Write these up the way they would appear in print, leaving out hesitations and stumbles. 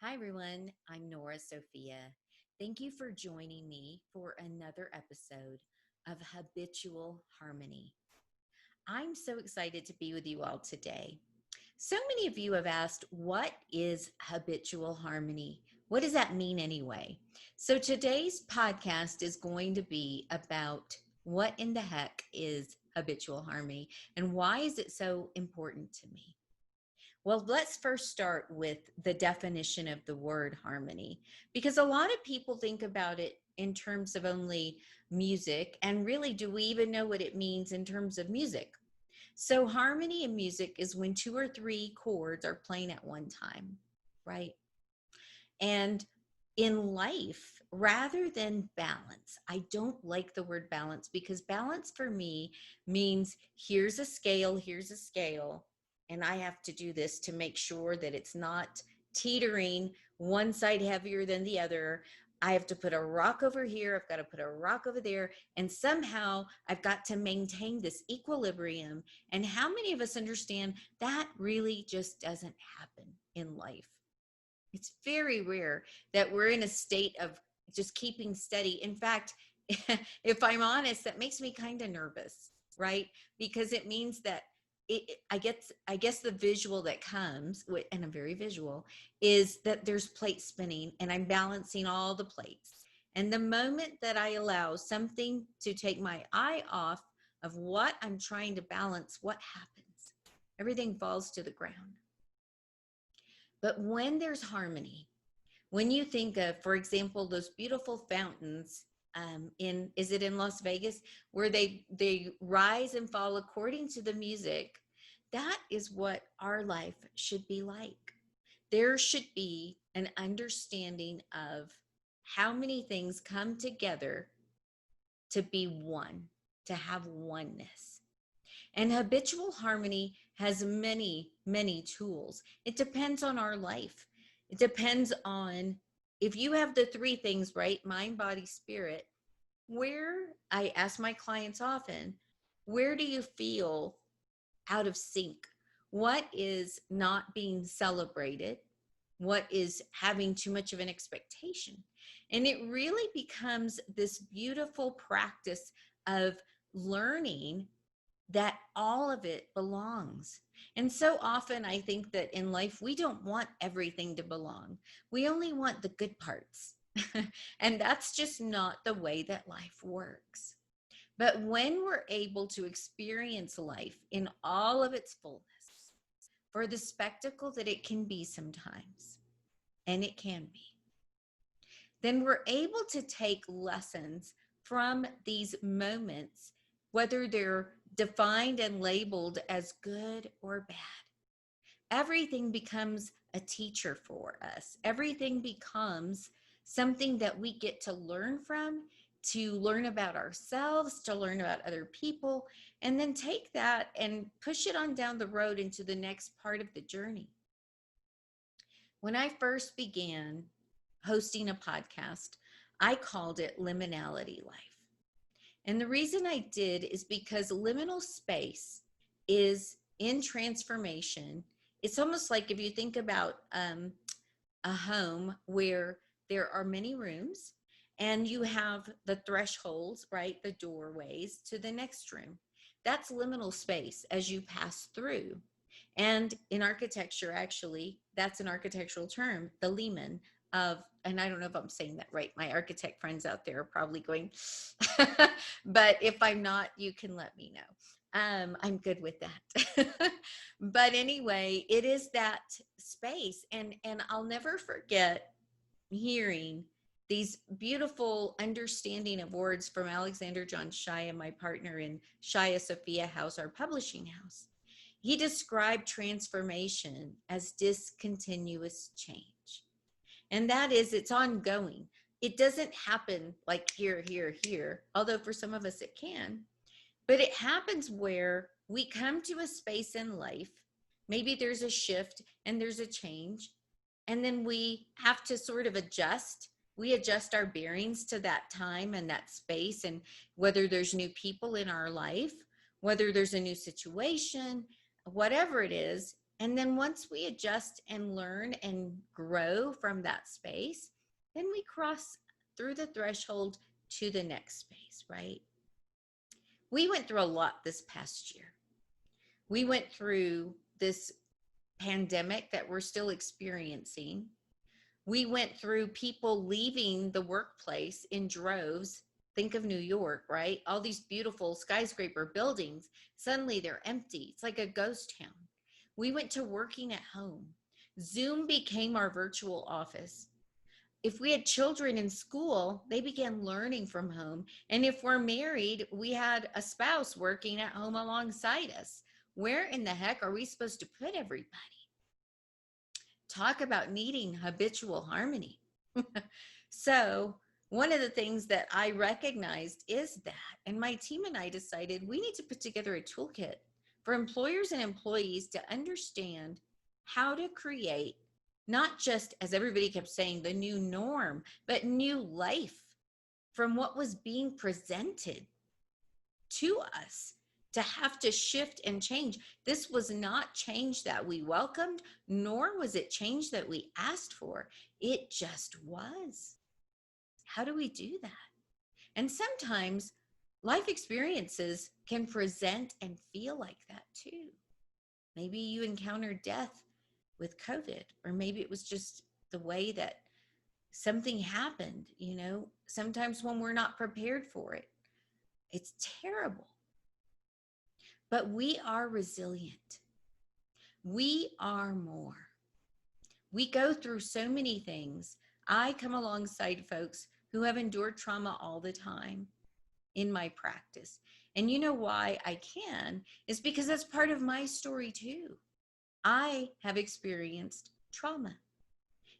Hi, everyone. I'm Nora Sophia. Thank you for joining me for another episode of Habitual Harmony. I'm so excited to be with you all today. So many of you have asked, what is habitual harmony? What does that mean anyway? So today's podcast is going to be about what in the heck is habitual harmony and why is it so important to me? Well, let's first start with the definition of the word harmony, because a lot of people think about it in terms of only music. And really, do we even know what it means in terms of music? So, harmony in music is when two or three chords are playing at one time, right? And in life, rather than balance, I don't like the word balance because balance for me means here's a scale, and I have to do this to make sure that it's not teetering one side heavier than the other. I have to put a rock over here, I've got to put a rock over there, and somehow I've got to maintain this equilibrium. And how many of us understand that really just doesn't happen in life? It's very rare that we're in a state of just keeping steady. In fact, if I'm honest, that makes me kind of nervous, right? Because it means that I guess the visual that comes with, and I'm very visual, is that there's plates spinning and I'm balancing all the plates. And the moment that I allow something to take my eye off of what I'm trying to balance, what happens? Everything falls to the ground. But when there's harmony, when you think of, for example, those beautiful fountains in, is it in Las Vegas, where they rise and fall according to the music, that is what our life should be like. There should be an understanding of how many things come together to be one, to have oneness. And habitual harmony has many, many tools. It depends on our life. It depends on if you have the three things, right? Mind, body, spirit. Where, I ask my clients often, where do you feel out of sync? What is not being celebrated? What is having too much of an expectation? And it really becomes this beautiful practice of learning that all of it belongs. And so often I think that in life, we don't want everything to belong. We only want the good parts. And that's just not the way that life works. But when we're able to experience life in all of its fullness, for the spectacle that it can be sometimes, and it can be, then we're able to take lessons from these moments, whether they're defined and labeled as good or bad. Everything becomes a teacher for us. Everything becomes something that we get to learn from, to learn about ourselves, to learn about other people, and then take that and push it on down the road into the next part of the journey. When I first began hosting a podcast, I called it Liminality Life. And the reason I did is because liminal space is in transformation. It's almost like if you think about a home where there are many rooms and you have the thresholds, right? The doorways to the next room. That's liminal space as you pass through. And in architecture, actually, that's an architectural term, the limen of, and I don't know if I'm saying that right. My architect friends out there are probably going, but if I'm not, you can let me know. I'm good with that. But anyway, it is that space. And I'll never forget hearing these beautiful understanding of words from Alexander John Shia, my partner in Shia Sophia House, our publishing house. He described transformation as discontinuous change. And that is, it's ongoing. It doesn't happen like here, here, here, although for some of us it can. But it happens where we come to a space in life, maybe there's a shift and there's a change, and then we have to sort of adjust. We adjust our bearings to that time and that space, and whether there's new people in our life, whether there's a new situation, whatever it is, And then once we adjust and learn and grow from that space, then we cross through the threshold to the next space, right? We went through a lot this past year. We went through this pandemic that we're still experiencing. We went through people leaving the workplace in droves. Think of New York, right? All these beautiful skyscraper buildings, suddenly they're empty. It's like a ghost town. We went to working at home. Zoom became our virtual office. If we had children in school, they began learning from home. And if we're married, we had a spouse working at home alongside us. Where in the heck are we supposed to put everybody? Talk about needing habitual harmony. So, one of the things that I recognized is that, and my team and I decided we need to put together a toolkit for employers and employees to understand how to create, not just, as everybody kept saying, the new norm, but new life from what was being presented to us, to have to shift and change. This was not change that we welcomed, nor was it change that we asked for. It just was. How do we do that? And sometimes life experiences can present and feel like that too. Maybe you encountered death with COVID, or maybe it was just the way that something happened, sometimes when we're not prepared for it. It's terrible. But we are resilient. We are more. We go through so many things. I come alongside folks who have endured trauma all the time in my practice. And you know why I can is because that's part of my story too. I have experienced trauma,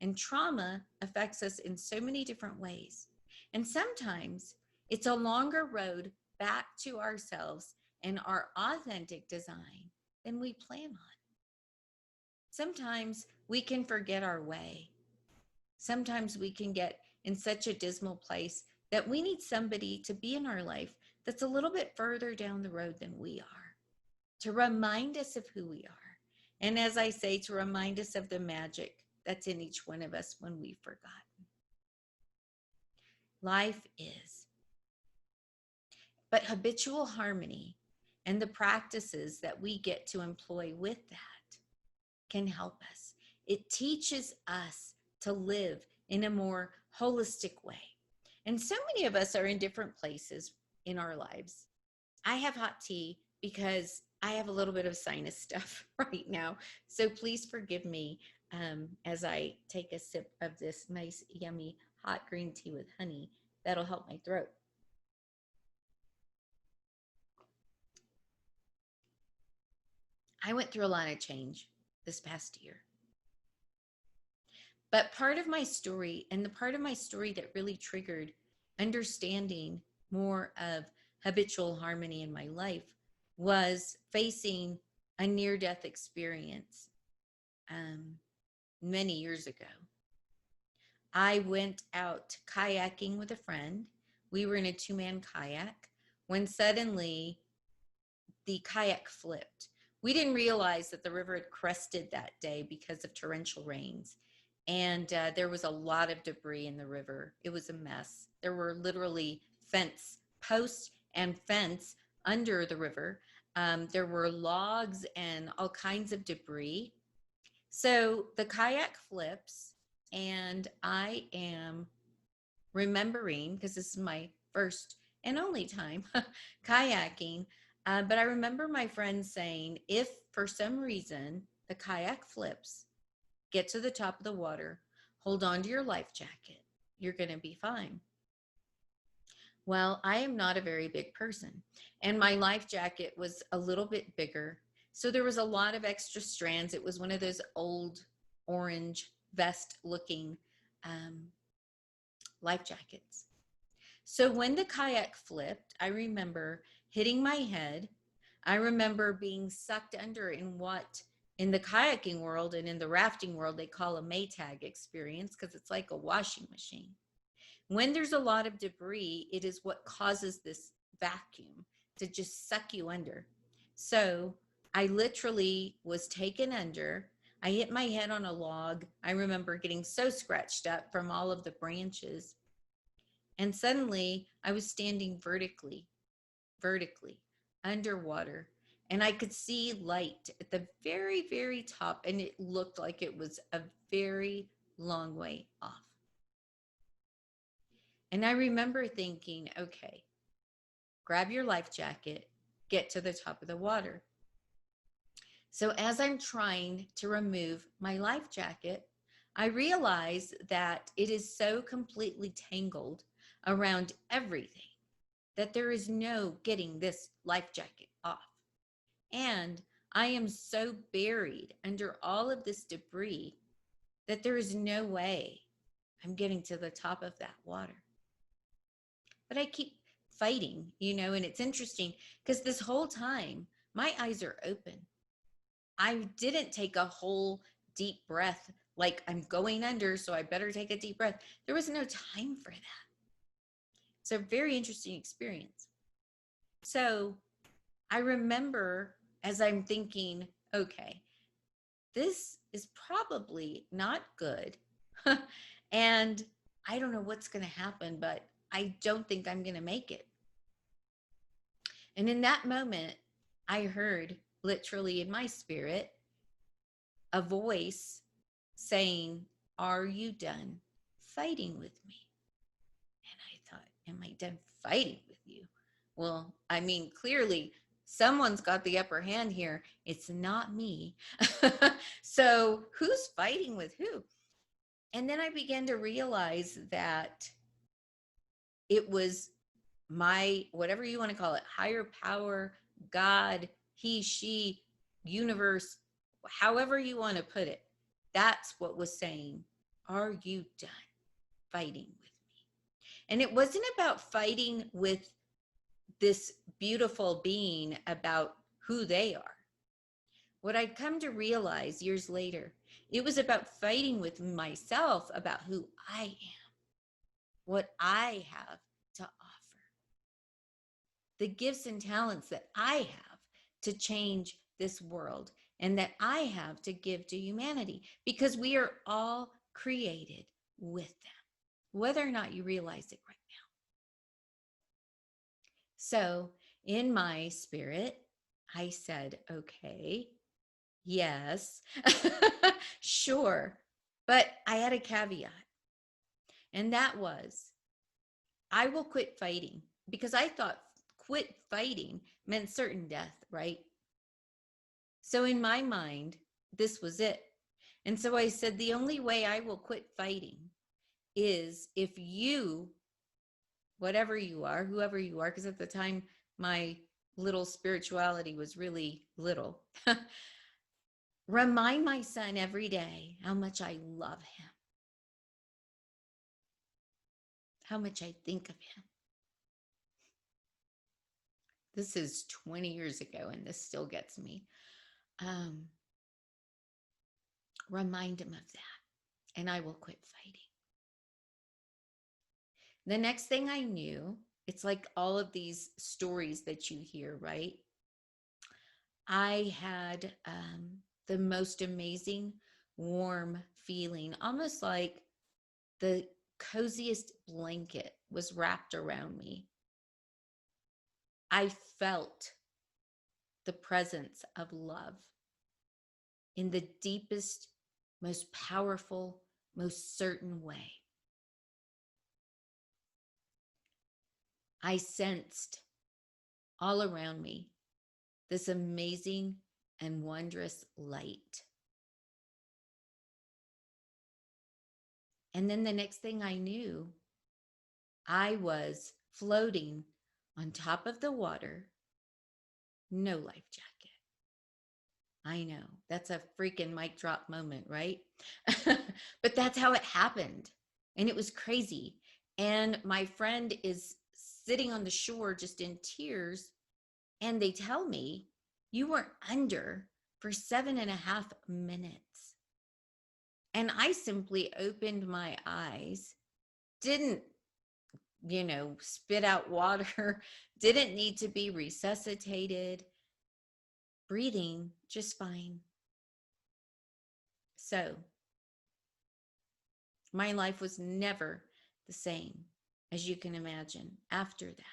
and trauma affects us in so many different ways. And sometimes it's a longer road back to ourselves and our authentic design than we plan on. Sometimes we can forget our way. Sometimes we can get in such a dismal place that we need somebody to be in our life that's a little bit further down the road than we are, to remind us of who we are. And as I say, to remind us of the magic that's in each one of us when we've forgotten. Life is. But habitual harmony and the practices that we get to employ with that can help us. It teaches us to live in a more holistic way. And so many of us are in different places in our lives. I have hot tea because I have a little bit of sinus stuff right now. So please forgive me as I take a sip of this nice, yummy, hot green tea with honey. That'll help my throat. I went through a lot of change this past year. But part of my story, and the part of my story that really triggered understanding more of habitual harmony in my life, was facing a near-death experience many years ago. I went out kayaking with a friend. We were in a 2-man kayak when suddenly the kayak flipped. We didn't realize that the river had crested that day because of torrential rains. And there was a lot of debris in the river. It was a mess. There were literally fence posts and fence under the river. There were logs and all kinds of debris. So the kayak flips, and I am remembering, because this is my first and only time kayaking, but I remember my friend saying, if for some reason the kayak flips, get to the top of the water, hold on to your life jacket. You're going to be fine. Well, I am not a very big person, and my life jacket was a little bit bigger. So there was a lot of extra strands. It was one of those old orange vest looking life jackets. So when the kayak flipped, I remember hitting my head. I remember being sucked under in what in the kayaking world and in the rafting world they call a Maytag experience, because it's like a washing machine. When there's a lot of debris, it is what causes this vacuum to just suck you under. So I literally was taken under. I hit my head on a log. I remember getting so scratched up from all of the branches. And suddenly I was standing vertically underwater. And I could see light at the very, very top. And it looked like it was a very long way off. And I remember thinking, okay, grab your life jacket, get to the top of the water. So as I'm trying to remove my life jacket, I realize that it is so completely tangled around everything that there is no getting this life jacket off. And I am so buried under all of this debris that there is no way I'm getting to the top of that water. But I keep fighting, and it's interesting because this whole time my eyes are open. I didn't take a whole deep breath like I'm going under, so I better take a deep breath. There was no time for that. It's a very interesting experience. So I remember as I'm thinking, okay, this is probably not good. And I don't know what's going to happen, but I don't think I'm going to make it. And in that moment, I heard literally in my spirit a voice saying, "Are you done fighting with me?" And I thought, am I done fighting with you? Well, I mean, clearly someone's got the upper hand here. It's not me. So who's fighting with who? And then I began to realize that it was my, whatever you want to call it, higher power, God, he, she, universe, however you want to put it. That's what was saying, "Are you done fighting with me?" And it wasn't about fighting with this beautiful being about who they are. What I'd come to realize years later, it was about fighting with myself about who I am, what I have to offer, the gifts and talents that I have to change this world and that I have to give to humanity, because we are all created with them, whether or not you realize it right now. So in my spirit, I said, okay, yes, sure. But I had a caveat, and that was, I will quit fighting, because I thought quit fighting meant certain death, right? So in my mind, this was it. And so I said, the only way I will quit fighting is if you, whatever you are, whoever you are, because at the time my little spirituality was really little, remind my son every day how much I love him, how much I think of him. This is 20 years ago, and this still gets me. Remind him of that, and I will quit fighting. The next thing I knew, it's like all of these stories that you hear, right? I had the most amazing, warm feeling, almost like the coziest blanket was wrapped around me. I felt the presence of love in the deepest, most powerful, most certain way. I sensed all around me this amazing and wondrous light. And then the next thing I knew, I was floating on top of the water, no life jacket. I know, that's a freaking mic drop moment, right? But that's how it happened. And it was crazy. And my friend is sitting on the shore just in tears. And they tell me, "You were under for 7.5 minutes." And I simply opened my eyes, didn't, spit out water, didn't need to be resuscitated. breathing just fine. So my life was never the same, as you can imagine, after that.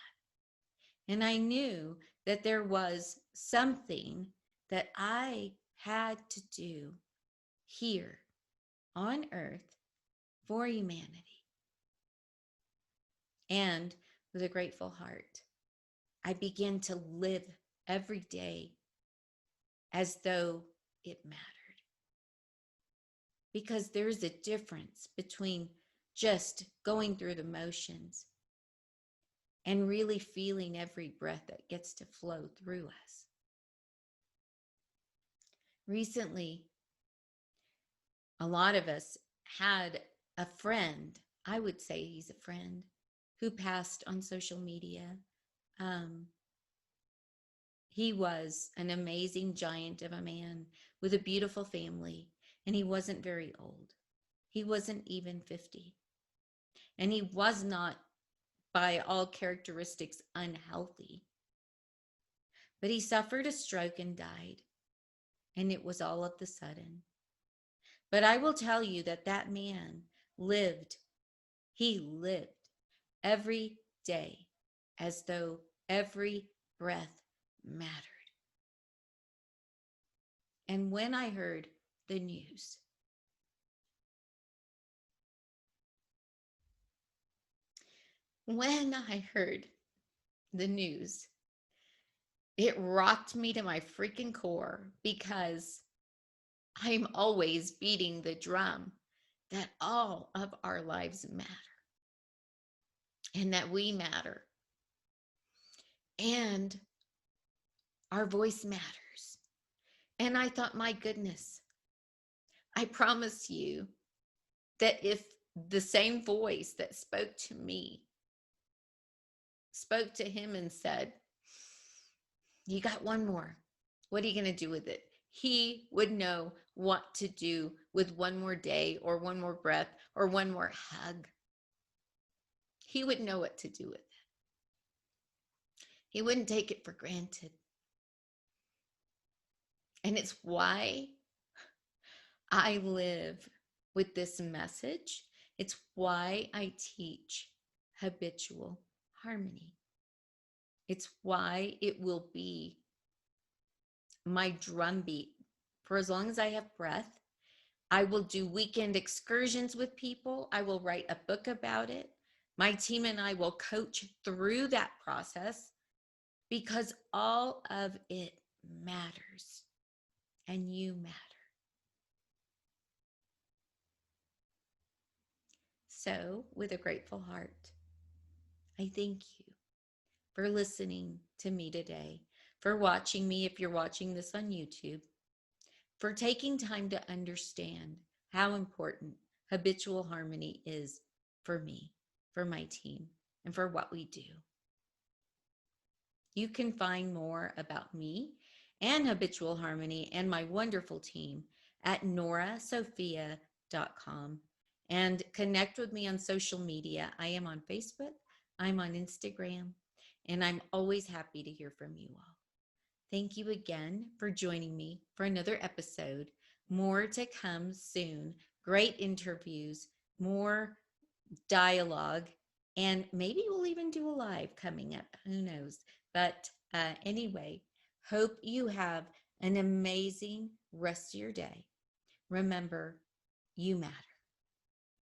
And I knew that there was something that I had to do here on earth for humanity. And with a grateful heart, I began to live every day as though it mattered. Because there's a difference between just going through the motions and really feeling every breath that gets to flow through us. Recently, a lot of us had a friend, I would say he's a friend, who passed on social media. Um, he was an amazing giant of a man with a beautiful family, and he wasn't very old. He wasn't even 50. And he was not, by all characteristics, unhealthy. But he suffered a stroke and died, and it was all of the sudden. But I will tell you that that man lived, he lived every day as though every breath mattered. And when I heard the news, when I heard the news, it rocked me to my freaking core because I'm always beating the drum that all of our lives matter and that we matter and our voice matters. And I thought, my goodness, I promise you that if the same voice that spoke to me spoke to him and said, you got one more, what are you going to do with it? He would know what to do with one more day or one more breath or one more hug. He would know what to do with it. He wouldn't take it for granted. And it's why I live with this message. It's why I teach habitual harmony. It's why it will be my drumbeat for as long as I have breath. I will do weekend excursions with people. I will write a book about it. My team and I will coach through that process because all of it matters and you matter. So, with a grateful heart, I thank you for listening to me today, for watching me if you're watching this on YouTube, for taking time to understand how important habitual harmony is for me, for my team, and for what we do. You can find more about me and Habitual Harmony and my wonderful team at norasophia.com and connect with me on social media. I am on Facebook, I'm on Instagram, and I'm always happy to hear from you all. Thank you again for joining me for another episode. More to come soon. Great interviews, more dialogue, and maybe we'll even do a live coming up. Who knows? But anyway, hope you have an amazing rest of your day. Remember, you matter.